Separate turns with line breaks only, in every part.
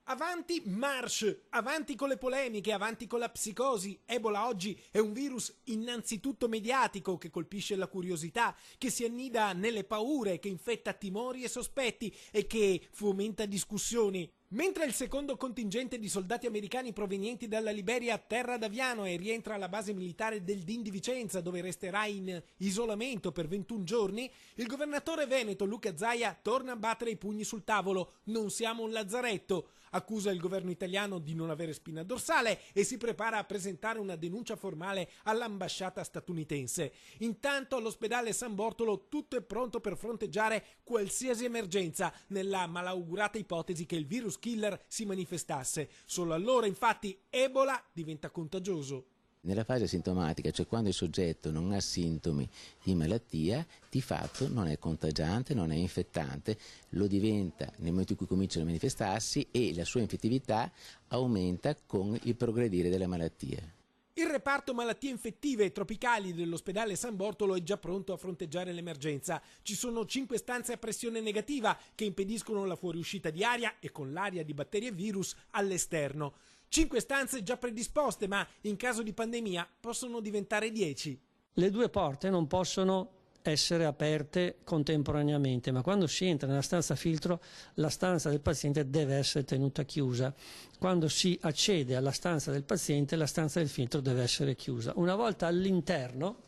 Avanti Marsh, avanti con le polemiche, avanti con la psicosi. Ebola oggi è un virus innanzitutto mediatico che colpisce la curiosità, che si annida nelle paure, che infetta timori e sospetti e che fomenta discussioni. Mentre il secondo contingente di soldati americani provenienti dalla Liberia atterra ad Aviano e rientra alla base militare del DIN di Vicenza, dove resterà in isolamento per 21 giorni, il governatore veneto Luca Zaia torna a battere i pugni sul tavolo. Non siamo un lazzaretto. Accusa il governo italiano di non avere spina dorsale e si prepara a presentare una denuncia formale all'ambasciata statunitense. Intanto all'ospedale San Bortolo tutto è pronto per fronteggiare qualsiasi emergenza, nella malaugurata ipotesi che il virus killer si manifestasse. Solo allora, infatti, Ebola diventa contagioso.
Nella fase sintomatica, cioè quando il soggetto non ha sintomi di malattia, di fatto non è contagiante, non è infettante, lo diventa nel momento in cui cominciano a manifestarsi e la sua infettività aumenta con il progredire della malattia.
Il reparto malattie infettive e tropicali dell'ospedale San Bortolo è già pronto a fronteggiare l'emergenza. Ci sono 5 stanze a pressione negativa che impediscono la fuoriuscita di aria e con l'aria di batteri e virus all'esterno. 5 stanze già predisposte, ma in caso di pandemia possono diventare 10.
Le due porte non possono essere aperte contemporaneamente, ma quando si entra nella stanza filtro la stanza del paziente deve essere tenuta chiusa. Quando si accede alla stanza del paziente la stanza del filtro deve essere chiusa. Una volta all'interno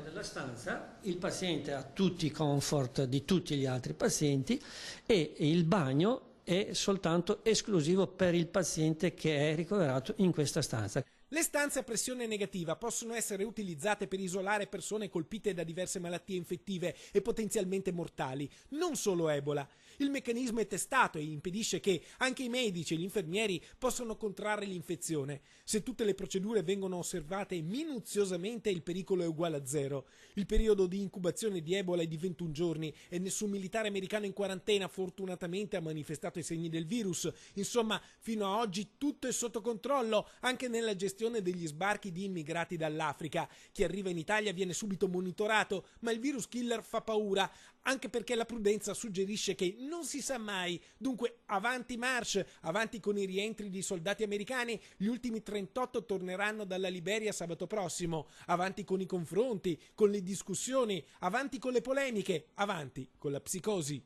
della stanza il paziente ha tutti i comfort di tutti gli altri pazienti e il bagno è soltanto esclusivo per il paziente che è ricoverato in questa stanza.
Le stanze a pressione negativa possono essere utilizzate per isolare persone colpite da diverse malattie infettive e potenzialmente mortali, non solo Ebola. Il meccanismo è testato e impedisce che anche i medici e gli infermieri possano contrarre l'infezione. Se tutte le procedure vengono osservate minuziosamente, il pericolo è uguale a zero. Il periodo di incubazione di Ebola è di 21 giorni e nessun militare americano in quarantena fortunatamente ha manifestato i segni del virus. Insomma, fino a oggi tutto è sotto controllo, anche nella gestione degli sbarchi di immigrati dall'Africa. Chi arriva in Italia viene subito monitorato, ma il virus killer fa paura, anche perché la prudenza suggerisce che non si sa mai. Dunque avanti Marsh, avanti con i rientri di soldati americani. Gli ultimi 38 torneranno dalla Liberia sabato prossimo. Avanti con i confronti, con le discussioni, avanti con le polemiche, avanti con la psicosi.